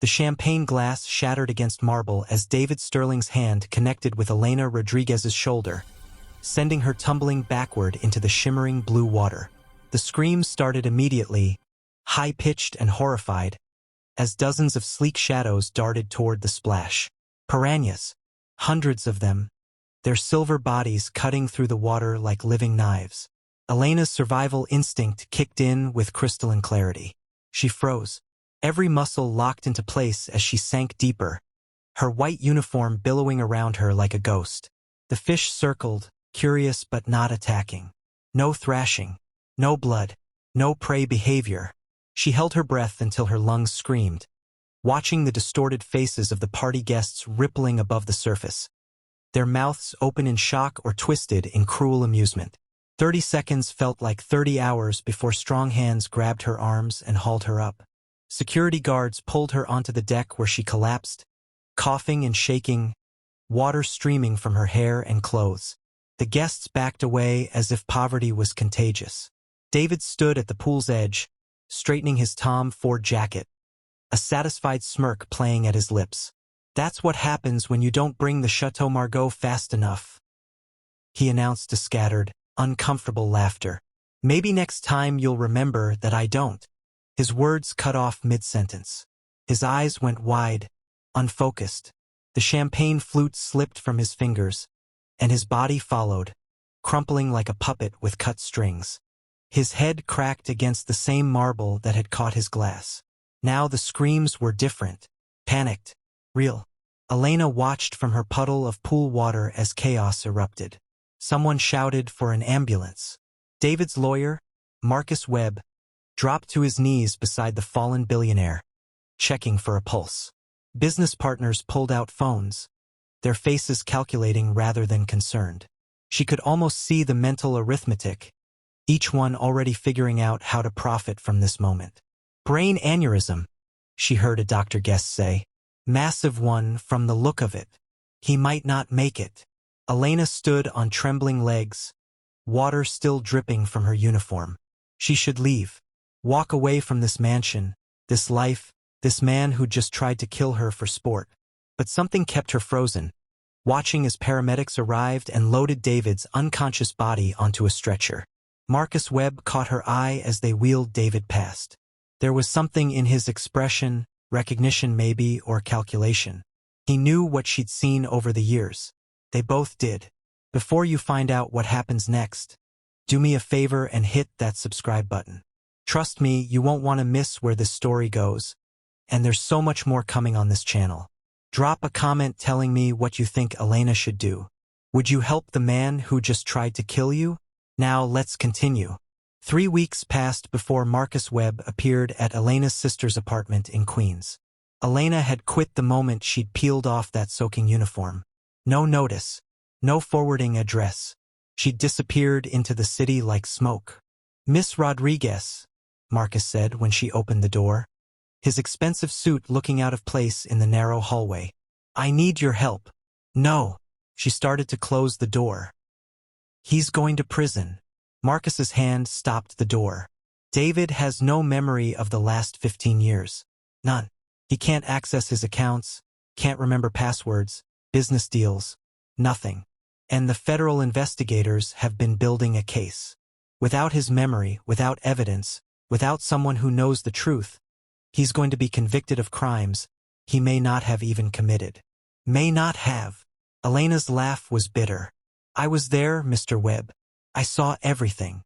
The champagne glass shattered against marble as David Sterling's hand connected with Elena Rodriguez's shoulder, sending her tumbling backward into the shimmering blue water. The screams started immediately, high-pitched and horrified, as dozens of sleek shadows darted toward the splash. Piranhas, hundreds of them, their silver bodies cutting through the water like living knives. Elena's survival instinct kicked in with crystalline clarity. She froze, every muscle locked into place as she sank deeper, her white uniform billowing around her like a ghost. The fish circled, curious but not attacking. No thrashing, no blood, no prey behavior. She held her breath until her lungs screamed, watching the distorted faces of the party guests rippling above the surface, their mouths open in shock or twisted in cruel amusement. 30 seconds felt like 30 hours before strong hands grabbed her arms and hauled her up. Security guards pulled her onto the deck where she collapsed, coughing and shaking, water streaming from her hair and clothes. The guests backed away as if poverty was contagious. David stood at the pool's edge, straightening his Tom Ford jacket, a satisfied smirk playing at his lips. "That's what happens when you don't bring the Chateau Margaux fast enough," he announced to scattered, uncomfortable laughter. "Maybe next time you'll remember that I don't." His words cut off mid-sentence. His eyes went wide, unfocused. The champagne flute slipped from his fingers, and his body followed, crumpling like a puppet with cut strings. His head cracked against the same marble that had caught his glass. Now the screams were different, panicked, real. Elena watched from her puddle of pool water as chaos erupted. Someone shouted for an ambulance. David's lawyer, Marcus Webb, dropped to his knees beside the fallen billionaire, checking for a pulse. Business partners pulled out phones, their faces calculating rather than concerned. She could almost see the mental arithmetic, each one already figuring out how to profit from this moment. "Brain aneurysm," she heard a doctor guest say. "Massive one from the look of it. He might not make it." Elena stood on trembling legs, water still dripping from her uniform. She should leave. Walk away from this mansion, this life, this man who just tried to kill her for sport. But something kept her frozen, watching as paramedics arrived and loaded David's unconscious body onto a stretcher. Marcus Webb caught her eye as they wheeled David past. There was something in his expression, recognition maybe, or calculation. He knew what she'd seen over the years. They both did. Before you find out what happens next, do me a favor and hit that subscribe button. Trust me, you won't want to miss where this story goes, and there's so much more coming on this channel. Drop a comment telling me what you think Elena should do. Would you help the man who just tried to kill you? Now let's continue. 3 weeks passed before Marcus Webb appeared at Elena's sister's apartment in Queens. Elena had quit the moment she'd peeled off that soaking uniform. No notice, no forwarding address. She'd disappeared into the city like smoke. "Miss Rodriguez," Marcus said when she opened the door, his expensive suit looking out of place in the narrow hallway. "I need your help." "No." She started to close the door. "He's going to prison." Marcus's hand stopped the door. "David has no memory of the last 15 years. None. He can't access his accounts, can't remember passwords, business deals, nothing. And the federal investigators have been building a case. Without his memory, without evidence, without someone who knows the truth, he's going to be convicted of crimes he may not have even committed." May not have. Elena's laugh was bitter. "I was there, Mr. Webb. I saw everything."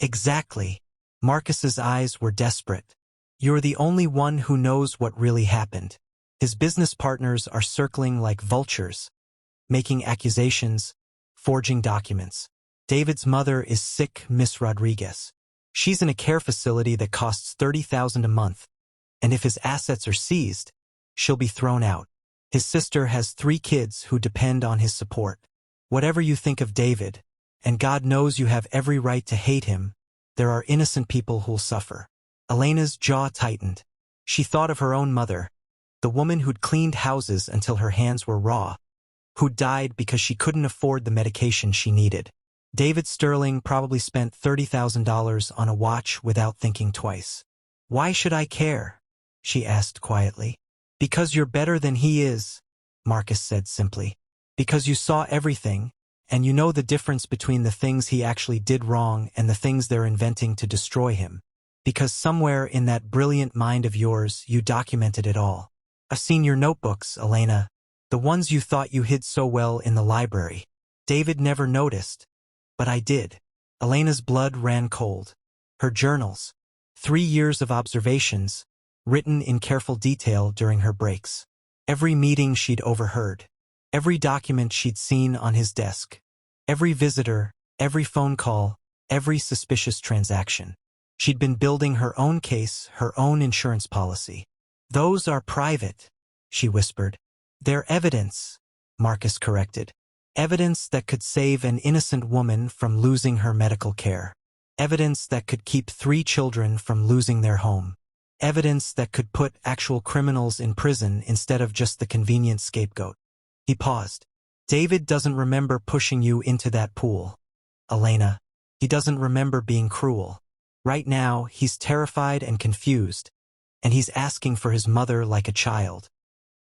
"Exactly." Marcus's eyes were desperate. "You're the only one who knows what really happened." His business partners are circling like vultures, making accusations, forging documents. "David's mother is sick, Miss Rodriguez. She's in a care facility that costs $30,000 a month, and if his assets are seized, she'll be thrown out. His sister has 3 kids who depend on his support. Whatever you think of David, and God knows you have every right to hate him, there are innocent people who'll suffer." Elena's jaw tightened. She thought of her own mother, the woman who'd cleaned houses until her hands were raw, who died because she couldn't afford the medication she needed. David Sterling probably spent $30,000 on a watch without thinking twice. "Why should I care?" she asked quietly. Because you're better than he is, Marcus said simply. Because you saw everything, and you know the difference between the things he actually did wrong and the things they're inventing to destroy him. Because somewhere in that brilliant mind of yours, you documented it all. I've seen your notebooks, Elena. The ones you thought you hid so well in the library. David never noticed. But I did. Elena's blood ran cold. Her journals. 3 years of observations, written in careful detail during her breaks. Every meeting she'd overheard. Every document she'd seen on his desk. Every visitor, every phone call, every suspicious transaction. She'd been building her own case, her own insurance policy. Those are private, she whispered. They're evidence, Marcus corrected. Evidence that could save an innocent woman from losing her medical care. Evidence that could keep 3 children from losing their home. Evidence that could put actual criminals in prison instead of just the convenient scapegoat. He paused. David doesn't remember pushing you into that pool, Elena. He doesn't remember being cruel. Right now, he's terrified and confused, and he's asking for his mother like a child.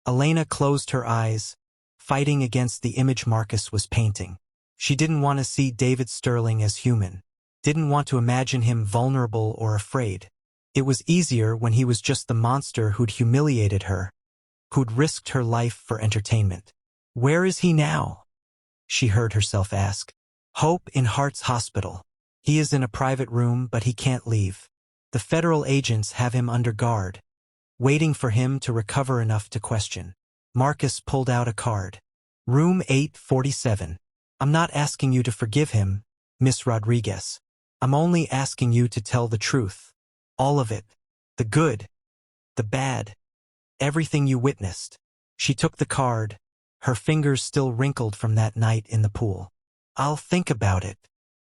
Elena closed her eyes, fighting against the image Marcus was painting. She didn't want to see David Sterling as human. Didn't want to imagine him vulnerable or afraid. It was easier when he was just the monster who'd humiliated her, who'd risked her life for entertainment. Where is he now? She heard herself ask. Hope in Hart's hospital. He is in a private room, but he can't leave. The federal agents have him under guard, waiting for him to recover enough to question. Marcus pulled out a card. Room 847. I'm not asking you to forgive him, Miss Rodriguez. I'm only asking you to tell the truth. All of it. The good. The bad. Everything you witnessed. She took the card, her fingers still wrinkled from that night in the pool. I'll think about it.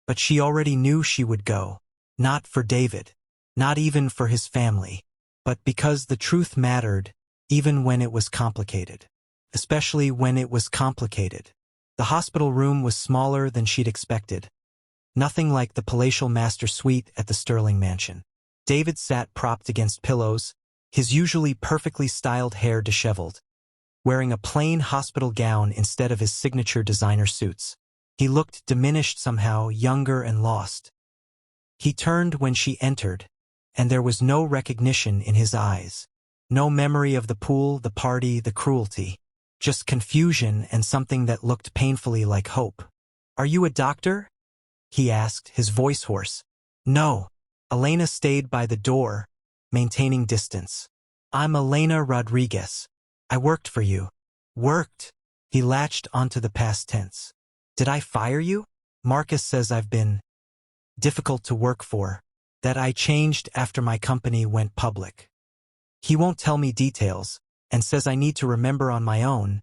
But she already knew she would go. Not for David. Not even for his family. But because the truth mattered, even when it was complicated. Especially when it was complicated. The hospital room was smaller than she'd expected. Nothing like the palatial master suite at the Sterling mansion. David sat propped against pillows, his usually perfectly styled hair disheveled, wearing a plain hospital gown instead of his signature designer suits. He looked diminished somehow, younger and lost. He turned when she entered, and there was no recognition in his eyes. No memory of the pool, the party, the cruelty. Just confusion and something that looked painfully like hope. Are you a doctor? He asked, his voice hoarse. No. Elena stayed by the door, maintaining distance. I'm Elena Rodriguez. I worked for you. Worked? He latched onto the past tense. Did I fire you? Marcus says I've been difficult to work for, that I changed after my company went public. He won't tell me details, and says I need to remember on my own,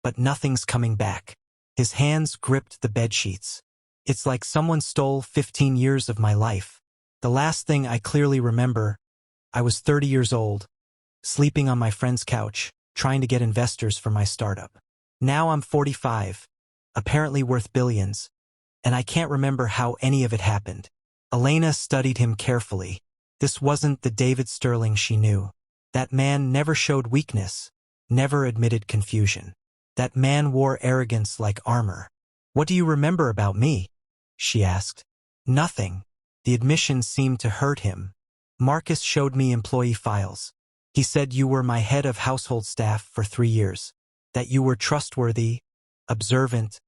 but nothing's coming back. His hands gripped the bedsheets. It's like someone stole 15 years of my life. The last thing I clearly remember, I was 30 years old, sleeping on my friend's couch, trying to get investors for my startup. Now I'm 45, apparently worth billions, and I can't remember how any of it happened. Elena studied him carefully. This wasn't the David Sterling she knew. That man never showed weakness, never admitted confusion. That man wore arrogance like armor. What do you remember about me? She asked. Nothing. The admission seemed to hurt him. Marcus showed me employee files. He said you were my head of household staff for 3 years. That you were trustworthy, observant,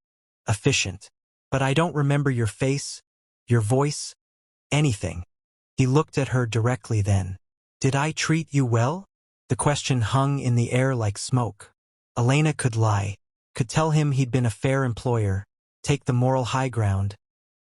efficient. But I don't remember your face, your voice, anything. He looked at her directly then. Did I treat you well? The question hung in the air like smoke. Elena could lie, could tell him he'd been a fair employer, take the moral high ground,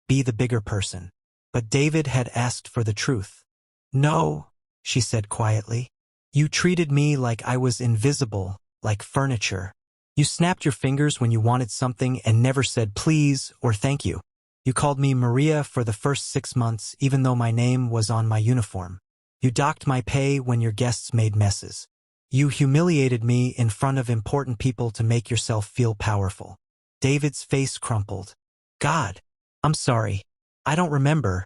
be the bigger person. But David had asked for the truth. No, she said quietly. You treated me like I was invisible, like furniture. You snapped your fingers when you wanted something and never said please or thank you. You called me Maria for the first 6 months even though my name was on my uniform. You docked my pay when your guests made messes. You humiliated me in front of important people to make yourself feel powerful. David's face crumpled. God, I'm sorry. I don't remember.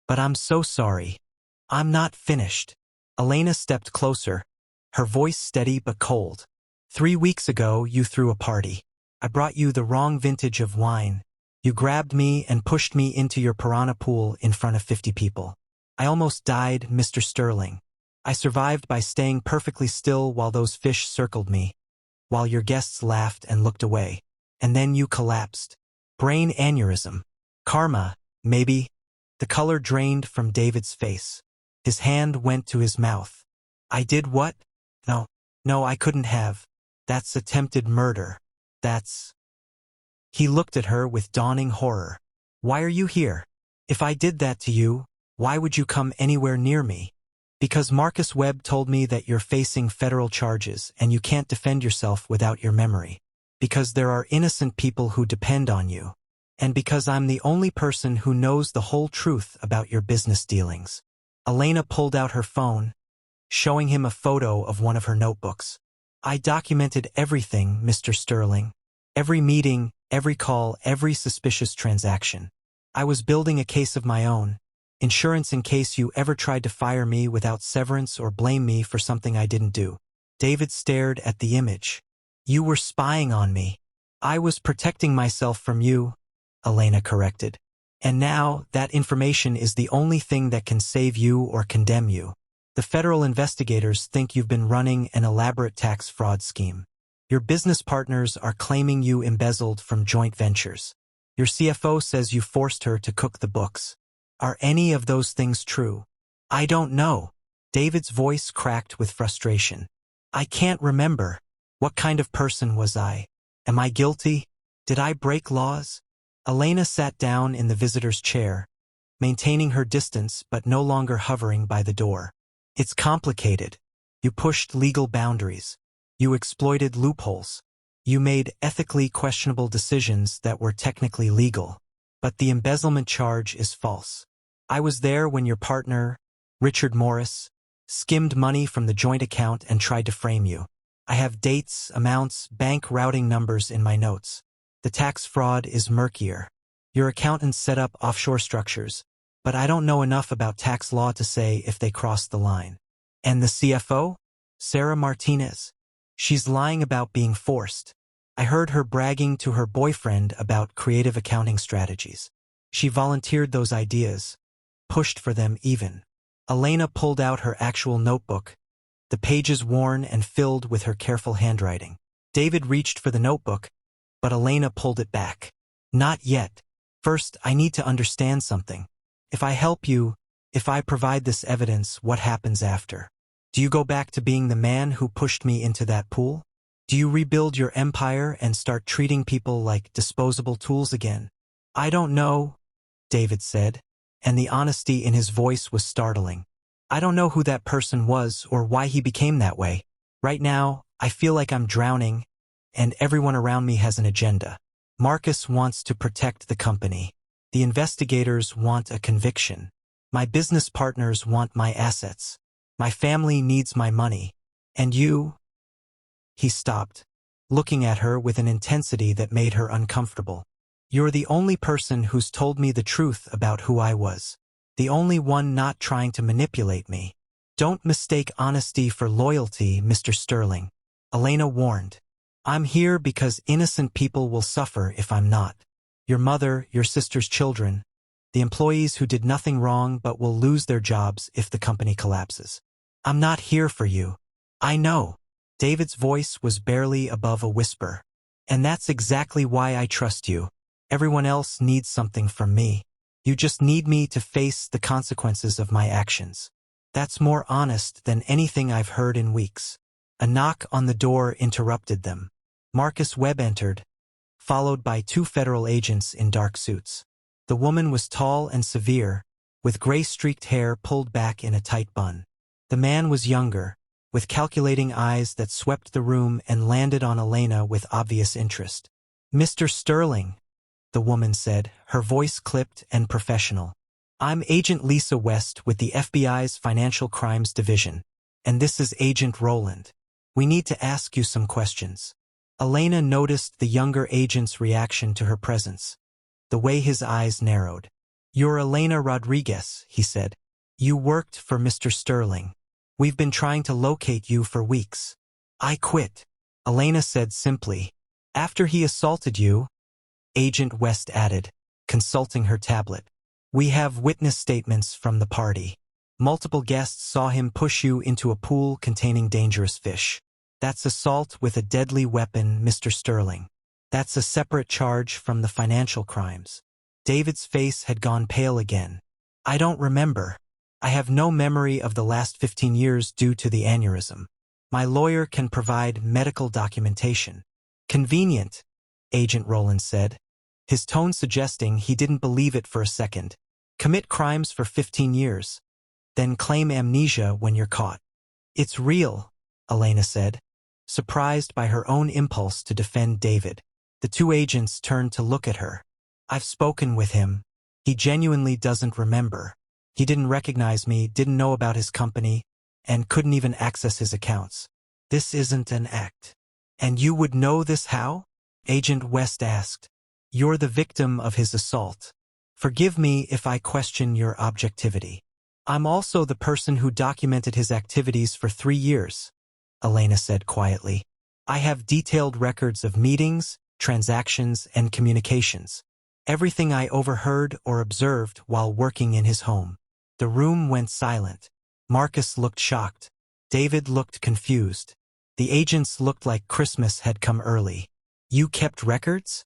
But I'm so sorry. I'm not finished. Elena stepped closer, her voice steady but cold. 3 weeks ago, you threw a party. I brought you the wrong vintage of wine. You grabbed me and pushed me into your piranha pool in front of 50 people. I almost died, Mr. Sterling. I survived by staying perfectly still while those fish circled me, while your guests laughed and looked away. And then you collapsed. Brain aneurysm. Karma, maybe. The color drained from David's face. His hand went to his mouth. I did what? No, I couldn't have. That's attempted murder. That's... He looked at her with dawning horror. Why are you here? If I did that to you, why would you come anywhere near me? Because Marcus Webb told me that you're facing federal charges and you can't defend yourself without your memory. Because there are innocent people who depend on you. And because I'm the only person who knows the whole truth about your business dealings. Elena pulled out her phone, showing him a photo of one of her notebooks. I documented everything, Mr. Sterling. Every meeting, every call, every suspicious transaction. I was building a case of my own. Insurance in case you ever tried to fire me without severance or blame me for something I didn't do. David stared at the image. You were spying on me. I was protecting myself from you, Elena corrected. And now, that information is the only thing that can save you or condemn you. The federal investigators think you've been running an elaborate tax fraud scheme. Your business partners are claiming you embezzled from joint ventures. Your CFO says you forced her to cook the books. Are any of those things true? I don't know. David's voice cracked with frustration. I can't remember. What kind of person was I? Am I guilty? Did I break laws? Elena sat down in the visitor's chair, maintaining her distance but no longer hovering by the door. It's complicated. You pushed legal boundaries. You exploited loopholes. You made ethically questionable decisions that were technically legal. But the embezzlement charge is false. I was there when your partner, Richard Morris, skimmed money from the joint account and tried to frame you. I have dates, amounts, bank routing numbers in my notes. The tax fraud is murkier. Your accountants set up offshore structures, but I don't know enough about tax law to say if they crossed the line. And the CFO? Sarah Martinez. She's lying about being forced. I heard her bragging to her boyfriend about creative accounting strategies. She volunteered those ideas, pushed for them even. Elena pulled out her actual notebook, the pages worn and filled with her careful handwriting. David reached for the notebook, but Elena pulled it back. Not yet. First, I need to understand something. If I help you, if I provide this evidence, what happens after? Do you go back to being the man who pushed me into that pool? Do you rebuild your empire and start treating people like disposable tools again? I don't know, David said, and the honesty in his voice was startling. I don't know who that person was or why he became that way. Right now, I feel like I'm drowning, and everyone around me has an agenda. Marcus wants to protect the company. The investigators want a conviction. My business partners want my assets. My family needs my money. And you? He stopped, looking at her with an intensity that made her uncomfortable. You're the only person who's told me the truth about who I was. The only one not trying to manipulate me. Don't mistake honesty for loyalty, Mr. Sterling. Elena warned. I'm here because innocent people will suffer if I'm not. Your mother, your sister's children, the employees who did nothing wrong but will lose their jobs if the company collapses. I'm not here for you. I know. David's voice was barely above a whisper. And that's exactly why I trust you. Everyone else needs something from me. You just need me to face the consequences of my actions. That's more honest than anything I've heard in weeks. A knock on the door interrupted them. Marcus Webb entered, followed by 2 federal agents in dark suits. The woman was tall and severe, with gray-streaked hair pulled back in a tight bun. The man was younger, with calculating eyes that swept the room and landed on Elena with obvious interest. Mr. Sterling, the woman said, her voice clipped and professional. I'm Agent Lisa West with the FBI's Financial Crimes Division, and this is Agent Roland. We need to ask you some questions. Elena noticed the younger agent's reaction to her presence, the way his eyes narrowed. You're Elena Rodriguez, he said. You worked for Mr. Sterling. We've been trying to locate you for weeks. I quit, Elena said simply. After he assaulted you, Agent West added, consulting her tablet. We have witness statements from the party. Multiple guests saw him push you into a pool containing dangerous fish. That's assault with a deadly weapon, Mr. Sterling. That's a separate charge from the financial crimes. David's face had gone pale again. I don't remember. I have no memory of the last 15 years due to the aneurysm. My lawyer can provide medical documentation. Convenient, Agent Rowland said, his tone suggesting he didn't believe it for a second. Commit crimes for 15 years. Then claim amnesia when you're caught. It's real, Elena said, surprised by her own impulse to defend David. The two agents turned to look at her. I've spoken with him. He genuinely doesn't remember. He didn't recognize me, didn't know about his company, and couldn't even access his accounts. This isn't an act. And you would know this how? Agent West asked. You're the victim of his assault. Forgive me if I question your objectivity. I'm also the person who documented his activities for 3 years, Elena said quietly. I have detailed records of meetings, transactions, and communications. Everything I overheard or observed while working in his home. The room went silent. Marcus looked shocked. David looked confused. The agents looked like Christmas had come early. You kept records?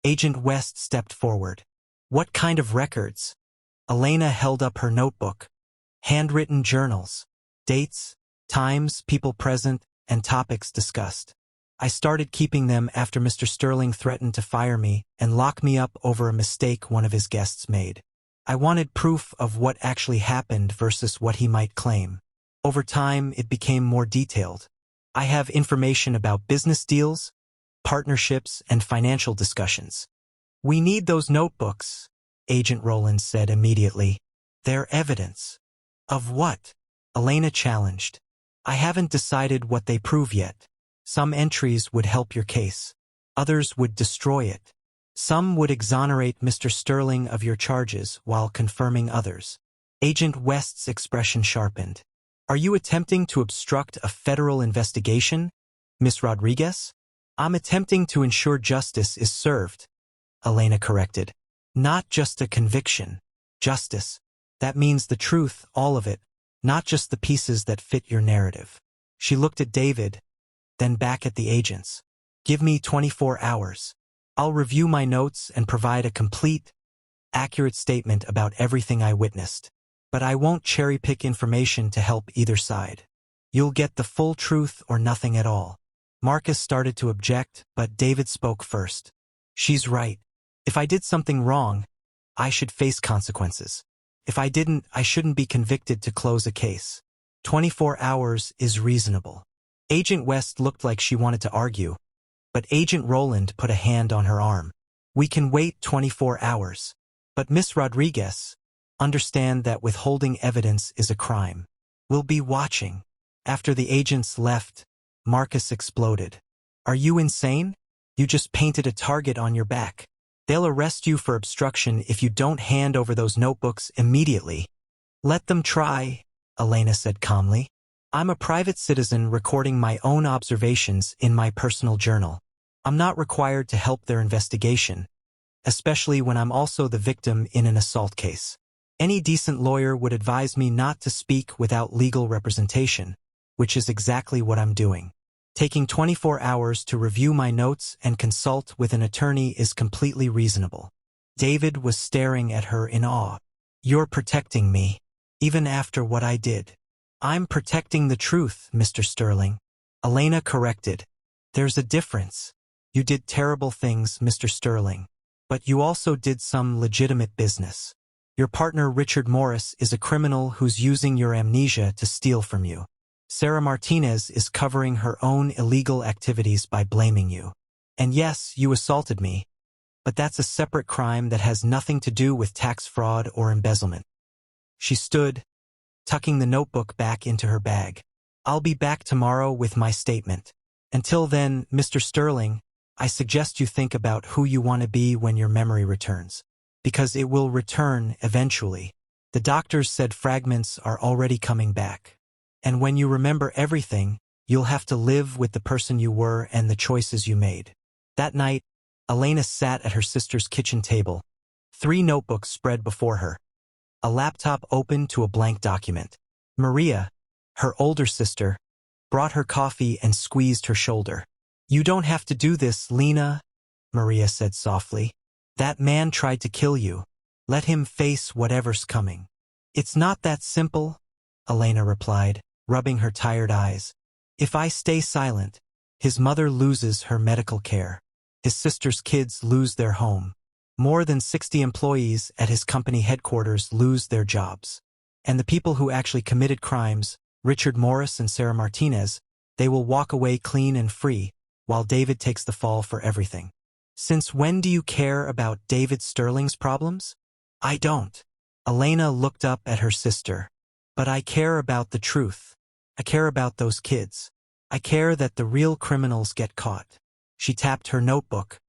Agent West stepped forward. What kind of records? Elena held up her notebook. Handwritten journals. Dates, times, people present, and topics discussed. I started keeping them after Mr. Sterling threatened to fire me and lock me up over a mistake one of his guests made. I wanted proof of what actually happened versus what he might claim. Over time, it became more detailed. I have information about business deals, partnerships, and financial discussions. We need those notebooks, Agent Rowland said immediately. They're evidence. Of what? Elena challenged. I haven't decided what they prove yet. Some entries would help your case. Others would destroy it. Some would exonerate Mr. Sterling of your charges while confirming others. Agent West's expression sharpened. Are you attempting to obstruct a federal investigation, Miss Rodriguez? I'm attempting to ensure justice is served, Elena corrected. Not just a conviction. Justice. That means the truth, all of it, not just the pieces that fit your narrative. She looked at David, then back at the agents. Give me 24 hours. I'll review my notes and provide a complete, accurate statement about everything I witnessed. But I won't cherry-pick information to help either side. You'll get the full truth or nothing at all. Marcus started to object, but David spoke first. She's right. If I did something wrong, I should face consequences. If I didn't, I shouldn't be convicted to close a case. 24 hours is reasonable. Agent West looked like she wanted to argue, but Agent Rowland put a hand on her arm. We can wait 24 hours. But Miss Rodriguez, understand that withholding evidence is a crime. We'll be watching. After the agents left, Marcus exploded. Are you insane? You just painted a target on your back. They'll arrest you for obstruction if you don't hand over those notebooks immediately. Let them try, Elena said calmly. I'm a private citizen recording my own observations in my personal journal. I'm not required to help their investigation, especially when I'm also the victim in an assault case. Any decent lawyer would advise me not to speak without legal representation, which is exactly what I'm doing. Taking 24 hours to review my notes and consult with an attorney is completely reasonable. David was staring at her in awe. You're protecting me, even after what I did. I'm protecting the truth, Mr. Sterling. Elena corrected. There's a difference. You did terrible things, Mr. Sterling, but you also did some legitimate business. Your partner Richard Morris is a criminal who's using your amnesia to steal from you. Sarah Martinez is covering her own illegal activities by blaming you. And yes, you assaulted me, but that's a separate crime that has nothing to do with tax fraud or embezzlement. She stood, tucking the notebook back into her bag. I'll be back tomorrow with my statement. Until then, Mr. Sterling, I suggest you think about who you want to be when your memory returns. Because it will return eventually. The doctors said fragments are already coming back. And when you remember everything, you'll have to live with the person you were and the choices you made. That night, Elena sat at her sister's kitchen table, 3 notebooks spread before her, a laptop open to a blank document. Maria, her older sister, brought her coffee and squeezed her shoulder. "You don't have to do this, Lena," Maria said softly. "That man tried to kill you. Let him face whatever's coming." "It's not that simple," Elena replied, rubbing her tired eyes. "If I stay silent, his mother loses her medical care. His sister's kids lose their home. More than 60 employees at his company headquarters lose their jobs. And the people who actually committed crimes, Richard Morris and Sarah Martinez, they will walk away clean and free, while David takes the fall for everything. Since when do you care about David Sterling's problems?" "I don't." Elena looked up at her sister. "But I care about the truth. I care about those kids. I care that the real criminals get caught." She tapped her notebook.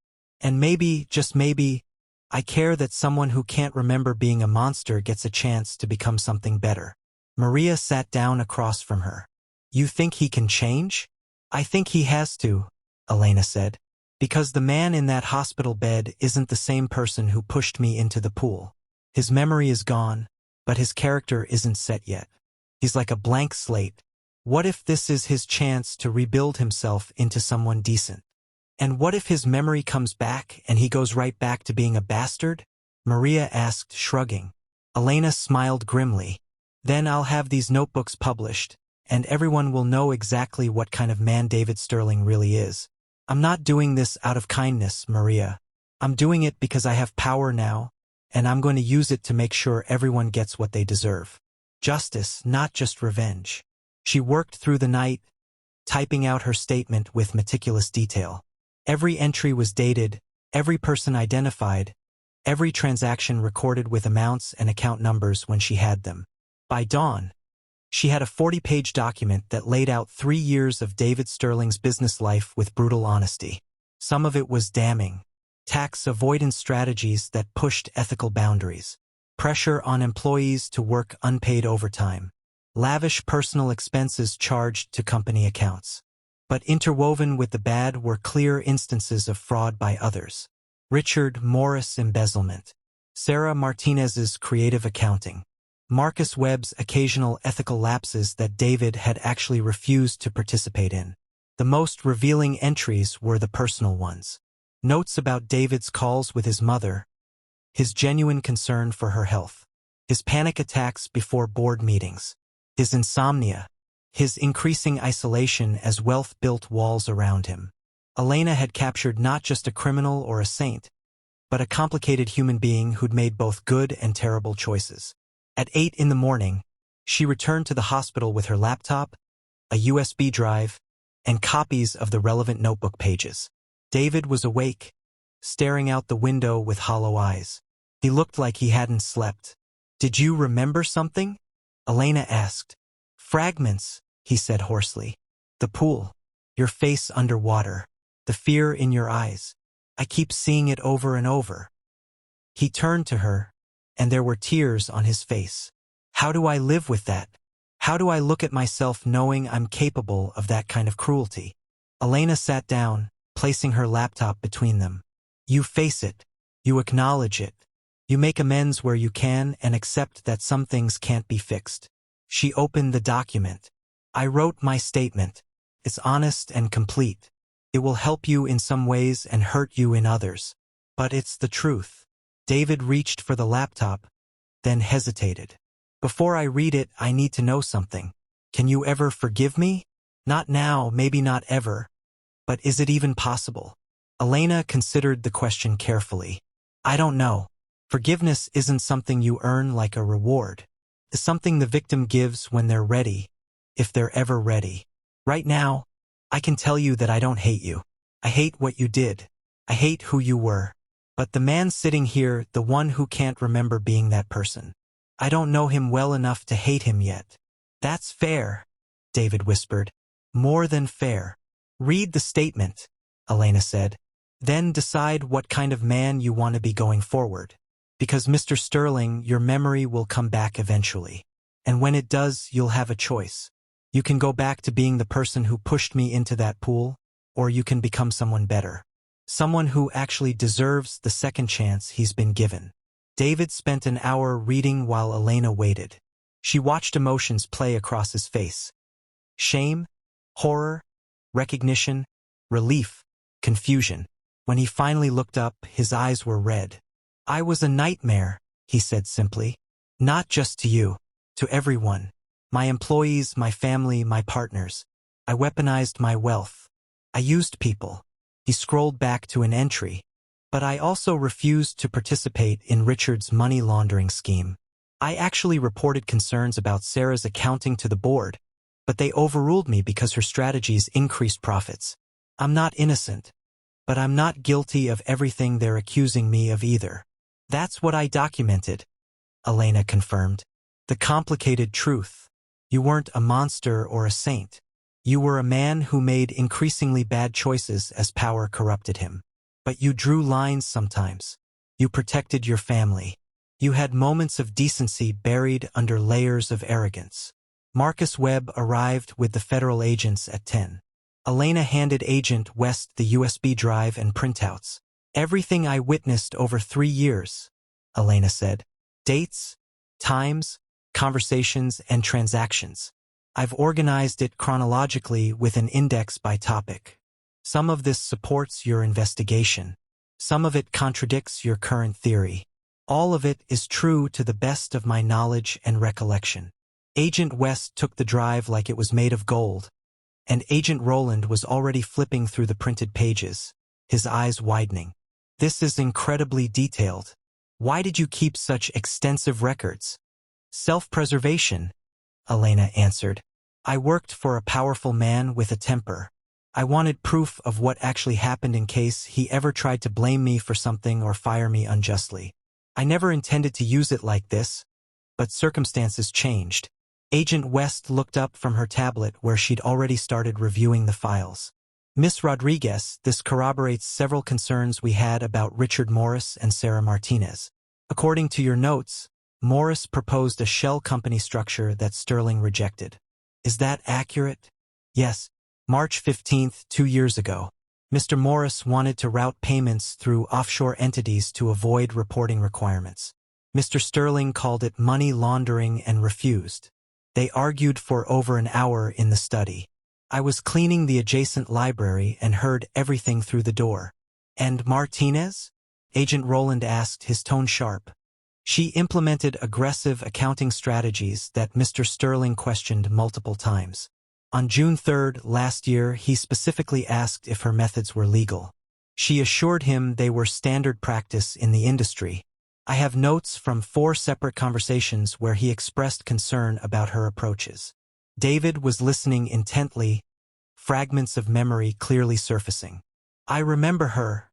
"And maybe, just maybe, I care that someone who can't remember being a monster gets a chance to become something better." Maria sat down across from her. "You think he can change?" "I think he has to," Elena said. "Because the man in that hospital bed isn't the same person who pushed me into the pool. His memory is gone, but his character isn't set yet. He's like a blank slate. What if this is his chance to rebuild himself into someone decent? And what if his memory comes back and he goes right back to being a bastard?" Maria asked, shrugging. Elena smiled grimly. "Then I'll have these notebooks published, and everyone will know exactly what kind of man David Sterling really is. I'm not doing this out of kindness, Maria. I'm doing it because I have power now, and I'm going to use it to make sure everyone gets what they deserve. Justice, not just revenge." She worked through the night, typing out her statement with meticulous detail. Every entry was dated, every person identified, every transaction recorded with amounts and account numbers when she had them. By dawn, she had a 40-page document that laid out 3 years of David Sterling's business life with brutal honesty. Some of it was damning. Tax avoidance strategies that pushed ethical boundaries. Pressure on employees to work unpaid overtime. Lavish personal expenses charged to company accounts. But interwoven with the bad were clear instances of fraud by others. Richard Morris' embezzlement. Sarah Martinez's creative accounting. Marcus Webb's occasional ethical lapses that David had actually refused to participate in. The most revealing entries were the personal ones. Notes about David's calls with his mother, his genuine concern for her health, his panic attacks before board meetings, his insomnia, his increasing isolation as wealth built walls around him. Elena had captured not just a criminal or a saint, but a complicated human being who'd made both good and terrible choices. At 8 in the morning, she returned to the hospital with her laptop, a USB drive, and copies of the relevant notebook pages. David was awake, staring out the window with hollow eyes. He looked like he hadn't slept. "Did you remember something?" Elena asked. "Fragments," he said hoarsely. "The pool, your face underwater, the fear in your eyes. I keep seeing it over and over." He turned to her, and there were tears on his face. "How do I live with that? How do I look at myself knowing I'm capable of that kind of cruelty?" Elena sat down, placing her laptop between them. "You face it. You acknowledge it. You make amends where you can and accept that some things can't be fixed." She opened the document. "I wrote my statement. It's honest and complete. It will help you in some ways and hurt you in others. But it's the truth." David reached for the laptop, then hesitated. "Before I read it, I need to know something. Can you ever forgive me? Not now, maybe not ever. But is it even possible?" Elena considered the question carefully. "I don't know. Forgiveness isn't something you earn like a reward. It's something the victim gives when they're ready, if they're ever ready. Right now, I can tell you that I don't hate you. I hate what you did. I hate who you were. But the man sitting here, the one who can't remember being that person, I don't know him well enough to hate him yet." "That's fair," David whispered. "More than fair. Read the statement," Elena said. "Then decide what kind of man you want to be going forward. Because Mr. Sterling, your memory will come back eventually. And when it does, you'll have a choice. You can go back to being the person who pushed me into that pool, or you can become someone better. Someone who actually deserves the second chance he's been given. David spent an hour reading while Elena waited. She watched emotions play across his face. Shame, horror, recognition, relief, confusion. When he finally looked up, his eyes were red. "I was a nightmare," he said simply. "Not just to you, to everyone. My employees, my family, my partners. I weaponized my wealth. I used people." He scrolled back to an entry. "But I also refused to participate in Richard's money laundering scheme. I actually reported concerns about Sarah's accounting to the board, but they overruled me because her strategies increased profits. I'm not innocent, but I'm not guilty of everything they're accusing me of either." "That's what I documented," Elena confirmed. "The complicated truth. You weren't a monster or a saint. You were a man who made increasingly bad choices as power corrupted him. But you drew lines sometimes. You protected your family. You had moments of decency buried under layers of arrogance." Marcus Webb arrived with the federal agents at 10. Elena handed Agent West the USB drive and printouts. "Everything I witnessed over 3 years," Elena said. "Dates, times, conversations, and transactions. I've organized it chronologically with an index by topic. Some of this supports your investigation. Some of it contradicts your current theory. All of it is true to the best of my knowledge and recollection." Agent West took the drive like it was made of gold, and Agent Roland was already flipping through the printed pages, his eyes widening. "This is incredibly detailed. Why did you keep such extensive records?" "Self-preservation," Elena answered. "I worked for a powerful man with a temper. I wanted proof of what actually happened in case he ever tried to blame me for something or fire me unjustly. I never intended to use it like this, but circumstances changed." Agent West looked up from her tablet where she'd already started reviewing the files. "Miss Rodriguez, this corroborates several concerns we had about Richard Morris and Sarah Martinez. According to your notes, Morris proposed a shell company structure that Sterling rejected. Is that accurate?" "Yes. March 15th, 2 years ago. Mr. Morris wanted to route payments through offshore entities to avoid reporting requirements. Mr. Sterling called it money laundering and refused. They argued for over an hour in the study. I was cleaning the adjacent library and heard everything through the door." "And Martinez?" Agent Roland asked, his tone sharp. "She implemented aggressive accounting strategies that Mr. Sterling questioned multiple times. On June 3rd last year, he specifically asked if her methods were legal. She assured him they were standard practice in the industry. I have notes from 4 separate conversations where he expressed concern about her approaches." David was listening intently, fragments of memory clearly surfacing. "I remember her,"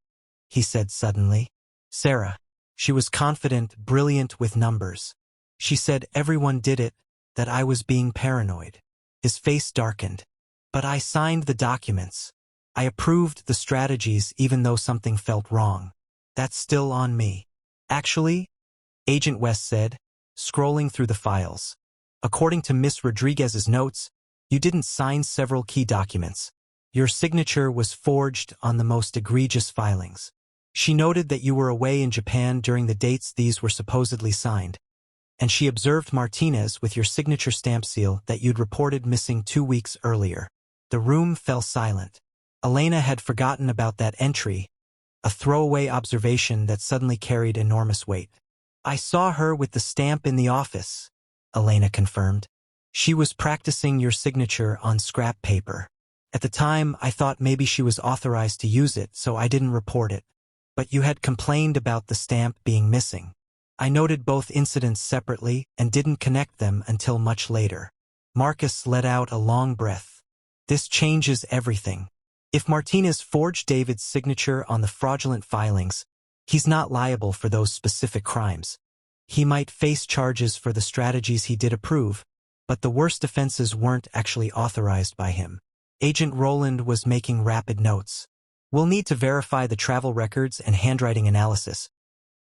he said suddenly. "Sarah. She was confident, brilliant with numbers. She said everyone did it, that I was being paranoid." His face darkened. "But I signed the documents. I approved the strategies even though something felt wrong. That's still on me." "Actually," Agent West said, scrolling through the files, "according to Miss Rodriguez's notes, you didn't sign several key documents. Your signature was forged on the most egregious filings. She noted that you were away in Japan during the dates these were supposedly signed, and she observed Martinez with your signature stamp seal that you'd reported missing 2 weeks earlier." The room fell silent. Elena had forgotten about that entry, a throwaway observation that suddenly carried enormous weight. "I saw her with the stamp in the office," Elena confirmed. "She was practicing your signature on scrap paper. At the time, I thought maybe she was authorized to use it, so I didn't report it. But you had complained about the stamp being missing. I noted both incidents separately and didn't connect them until much later." Marcus let out a long breath. "This changes everything. If Martinez forged David's signature on the fraudulent filings, he's not liable for those specific crimes. He might face charges for the strategies he did approve, but the worst offenses weren't actually authorized by him." Agent Roland was making rapid notes. "We'll need to verify the travel records and handwriting analysis.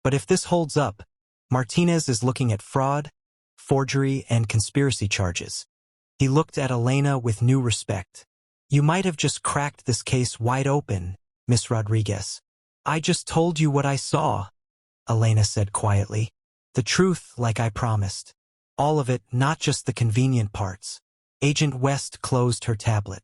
But if this holds up, Martinez is looking at fraud, forgery, and conspiracy charges. He looked at Elena with new respect. You might have just cracked this case wide open, Miss Rodriguez. I just told you what I saw, Elena said quietly. The truth, like I promised. All of it, not just the convenient parts. Agent West closed her tablet.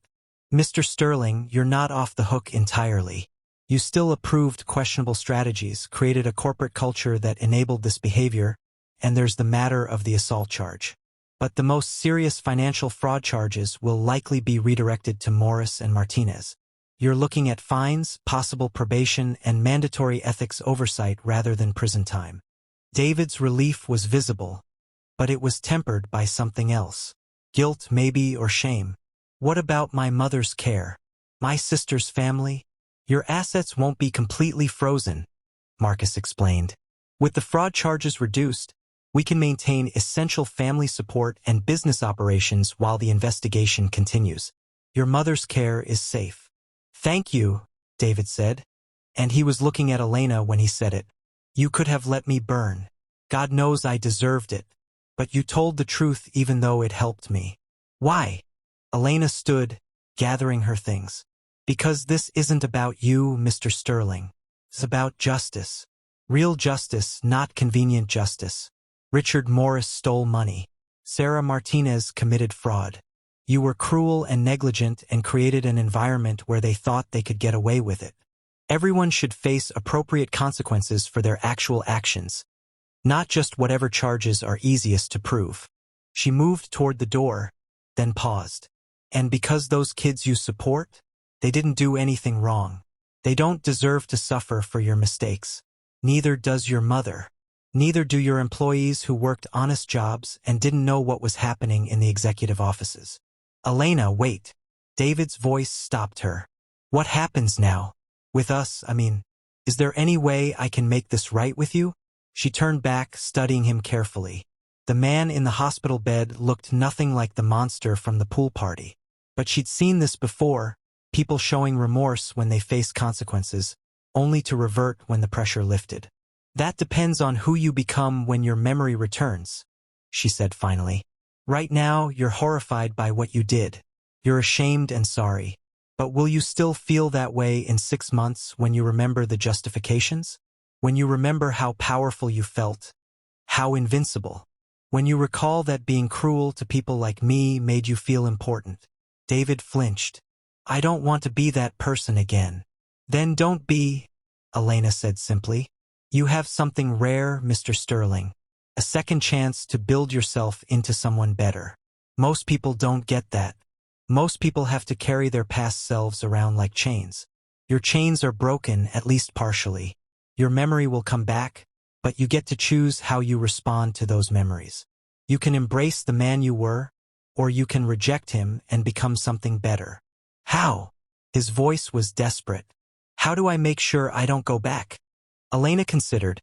Mr. Sterling, you're not off the hook entirely. You still approved questionable strategies, created a corporate culture that enabled this behavior, and there's the matter of the assault charge. But the most serious financial fraud charges will likely be redirected to Morris and Martinez. You're looking at fines, possible probation, and mandatory ethics oversight rather than prison time. David's relief was visible, but it was tempered by something else. Guilt, maybe, or shame. What about my mother's care? My sister's family? Your assets won't be completely frozen, Marcus explained. With the fraud charges reduced, we can maintain essential family support and business operations while the investigation continues. Your mother's care is safe. Thank you, David said. And he was looking at Elena when he said it. You could have let me burn. God knows I deserved it. But you told the truth even though it helped me. Why? Elena stood, gathering her things. Because this isn't about you, Mr. Sterling. It's about justice. Real justice, not convenient justice. Richard Morris stole money. Sarah Martinez committed fraud. You were cruel and negligent and created an environment where they thought they could get away with it. Everyone should face appropriate consequences for their actual actions, not just whatever charges are easiest to prove. She moved toward the door, then paused. And because those kids you support, they didn't do anything wrong. They don't deserve to suffer for your mistakes. Neither does your mother. Neither do your employees who worked honest jobs and didn't know what was happening in the executive offices. Elena, wait. David's voice stopped her. What happens now? With us, is there any way I can make this right with you? She turned back, studying him carefully. The man in the hospital bed looked nothing like the monster from the pool party. But she'd seen this before, people showing remorse when they face consequences, only to revert when the pressure lifted. That depends on who you become when your memory returns, she said finally. Right now, you're horrified by what you did. You're ashamed and sorry. But will you still feel that way in 6 months when you remember the justifications? When you remember how powerful you felt? How invincible? When you recall that being cruel to people like me made you feel important? David flinched. I don't want to be that person again. Then don't be, Elena said simply. You have something rare, Mr. Sterling. A second chance to build yourself into someone better. Most people don't get that. Most people have to carry their past selves around like chains. Your chains are broken, at least partially. Your memory will come back, but you get to choose how you respond to those memories. You can embrace the man you were, or you can reject him and become something better. How? His voice was desperate. How do I make sure I don't go back? Elena considered,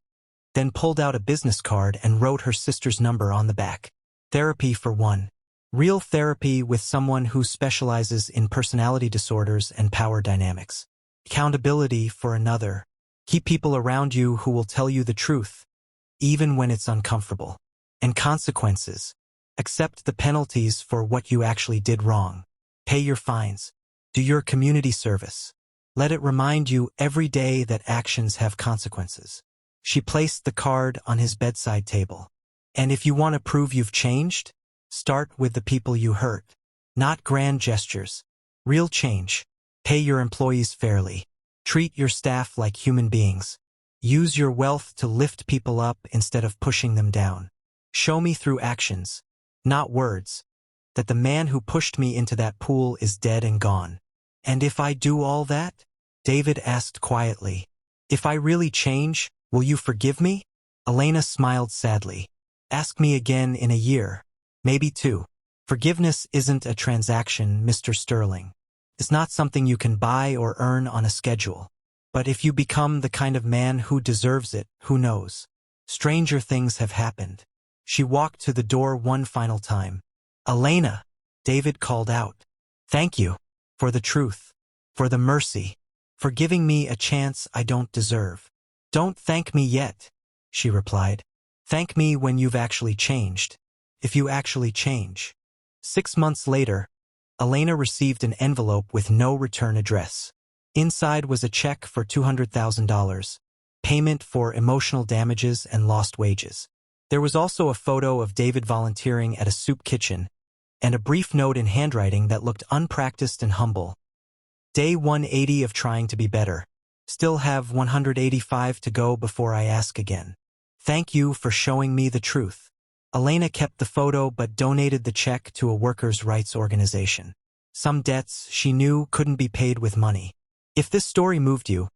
then pulled out a business card and wrote her sister's number on the back. Therapy for one. Real therapy with someone who specializes in personality disorders and power dynamics. Accountability for another. Keep people around you who will tell you the truth, even when it's uncomfortable. And consequences. Accept the penalties for what you actually did wrong. Pay your fines. Do your community service. Let it remind you every day that actions have consequences. She placed the card on his bedside table. And if you want to prove you've changed, start with the people you hurt. Not grand gestures. Real change. Pay your employees fairly. Treat your staff like human beings. Use your wealth to lift people up instead of pushing them down. Show me through actions, not words, that the man who pushed me into that pool is dead and gone. And if I do all that? David asked quietly. If I really change, will you forgive me? Elena smiled sadly. Ask me again in a year. Maybe 2. Forgiveness isn't a transaction, Mr. Sterling. It's not something you can buy or earn on a schedule. But if you become the kind of man who deserves it, who knows? Stranger things have happened. She walked to the door one final time. Elena, David called out. Thank you. For the truth. For the mercy. For giving me a chance I don't deserve. Don't thank me yet, she replied. Thank me when you've actually changed. If you actually change. 6 months later, Elena received an envelope with no return address. Inside was a check for $200,000, payment for emotional damages and lost wages. There was also a photo of David volunteering at a soup kitchen, and a brief note in handwriting that looked unpracticed and humble. Day 180 of trying to be better. Still have 185 to go before I ask again. Thank you for showing me the truth. Elena kept the photo but donated the check to a workers' rights organization. Some debts she knew couldn't be paid with money. If this story moved you,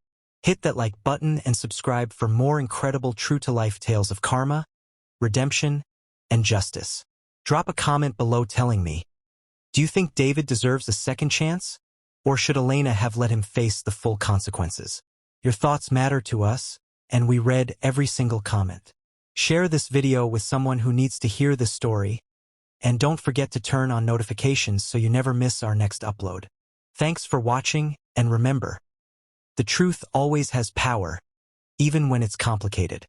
hit that like button and subscribe for more incredible true-to-life tales of karma, redemption, and justice. Drop a comment below telling me, do you think David deserves a second chance? Or should Elena have let him face the full consequences? Your thoughts matter to us, and we read every single comment. Share this video with someone who needs to hear this story, and don't forget to turn on notifications so you never miss our next upload. Thanks for watching, and remember, the truth always has power, even when it's complicated.